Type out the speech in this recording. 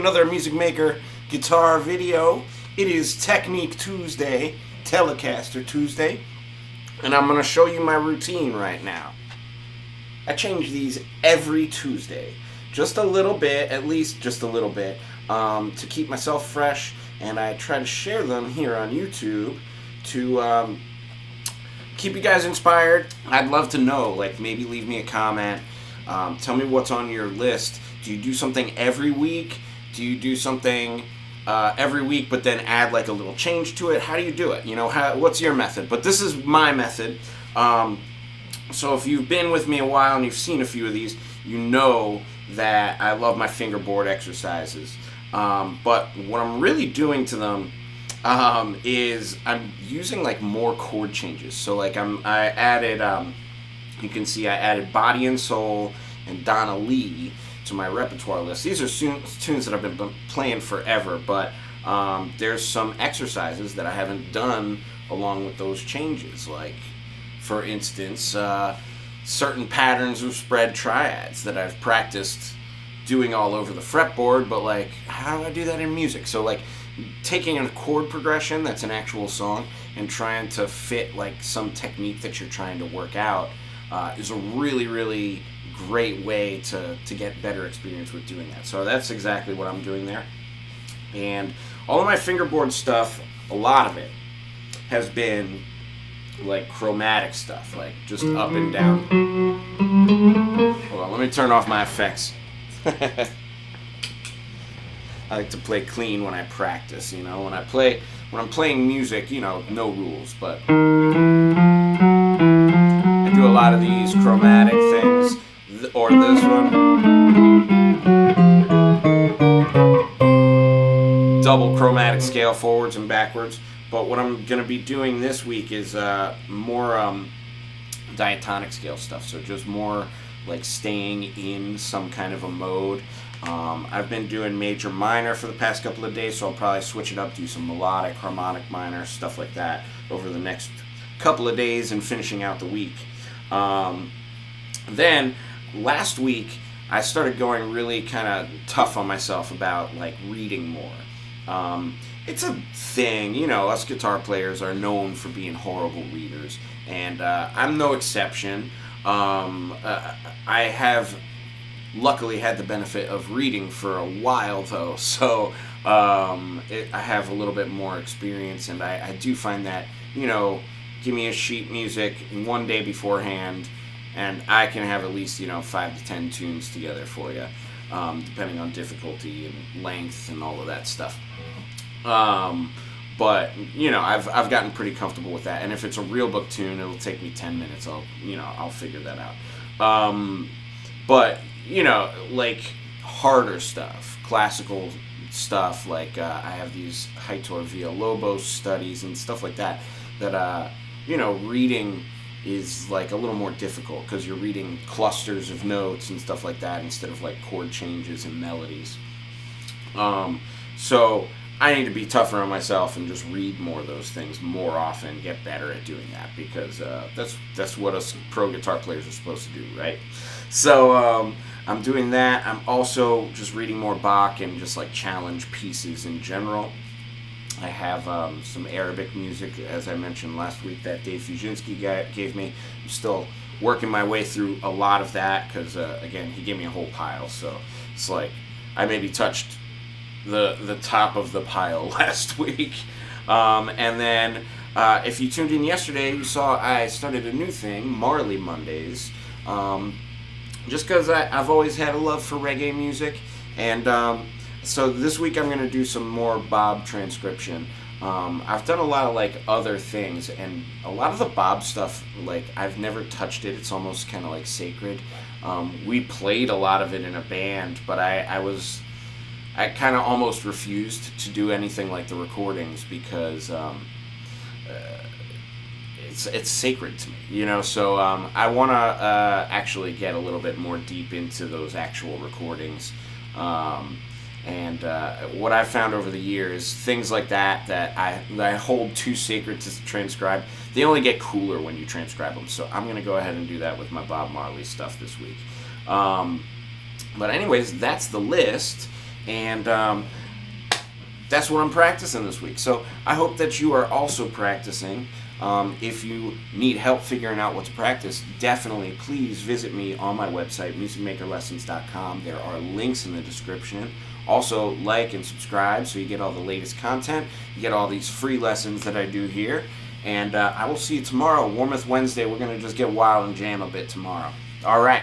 another Music Maker guitar video. It is Technique Tuesday, Telecaster Tuesday, and I'm going to show you my routine right now. I change these every Tuesday, just a little bit, at least just a little bit, to keep myself fresh, and I try to share them here on YouTube to keep you guys inspired. I'd love to know, like, maybe leave me a comment. Tell me what's on your list. Do you do something every week? Do you do something every week but then add like a little change to it? How do you do it? You know, what's your method? But this is my method. So if you've been with me a while and you've seen a few of these, you know that I love my fingerboard exercises. But what I'm really doing to them is I'm using like more chord changes. So like I added, you can see I added Body and Soul and Donna Lee to my repertoire list. These are tunes that I've been playing forever, but there's some exercises that I haven't done along with those changes. Like, for instance, certain patterns of spread triads that I've practiced doing all over the fretboard, but like, how do I do that in music? So like, taking a chord progression that's an actual song and trying to fit like some technique that you're trying to work out is a really, really great way to get better experience with doing that. So that's exactly what I'm doing there. And all of my fingerboard stuff, a lot of it has been like chromatic stuff, like just up and down. Hold on, let me turn off my effects. I like to play clean when I practice, you know. When I'm playing music, you know, no rules, but I do a lot of these chromatic things, or this one. Double chromatic scale forwards and backwards. But what I'm going to be doing this week is more diatonic scale stuff, so just more like staying in some kind of a mode. I've been doing major minor for the past couple of days, so I'll probably switch it up, do some melodic, harmonic minor, stuff like that over the next couple of days and finishing out the week. Then last week I started going really kind of tough on myself about like reading more. It's a thing, you know, us guitar players are known for being horrible readers, and I'm no exception. I have luckily had the benefit of reading for a while though, so I have a little bit more experience, and I do find that, you know, give me a sheet music one day beforehand and I can have at least, you know, 5 to 10 tunes together for you, depending on difficulty and length and all of that stuff. But you know, I've gotten pretty comfortable with that, and if it's a real book tune, it'll take me 10 minutes. I'll figure that out. But you know, like harder stuff, classical stuff, like I have these Heitor Villalobos studies and stuff like that, you know, reading is like a little more difficult because you're reading clusters of notes and stuff like that instead of like chord changes and melodies. So I need to be tougher on myself and just read more of those things more often, get better at doing that, because that's what us pro guitar players are supposed to do, right? So I'm doing that. I'm also just reading more Bach and just like challenge pieces in general. I have some Arabic music, as I mentioned last week, that Dave Fujinski gave me. I'm still working my way through a lot of that because, again, he gave me a whole pile. So it's like I maybe touched the top of the pile last week. And then if you tuned in yesterday, you saw I started a new thing, Marley Mondays. Just because I've always had a love for reggae music, and so this week I'm going to do some more Bob transcription. I've done a lot of like other things, and a lot of the Bob stuff, like I've never touched it. It's almost kind of like sacred. We played a lot of it in a band, but I kind of almost refused to do anything like the recordings because it's sacred to me, you know. So I want to actually get a little bit more deep into those actual recordings. And what I've found over the years, things like that I hold too sacred to transcribe, they only get cooler when you transcribe them. So I'm going to go ahead and do that with my Bob Marley stuff this week. But anyways, that's the list. And that's what I'm practicing this week. So I hope that you are also practicing. If you need help figuring out what to practice, definitely please visit me on my website, MusicMakerLessons.com. There are links in the description. Also, like and subscribe so you get all the latest content. You get all these free lessons that I do here. And I will see you tomorrow, Warmoth Wednesday. We're going to just get wild and jam a bit tomorrow. All right.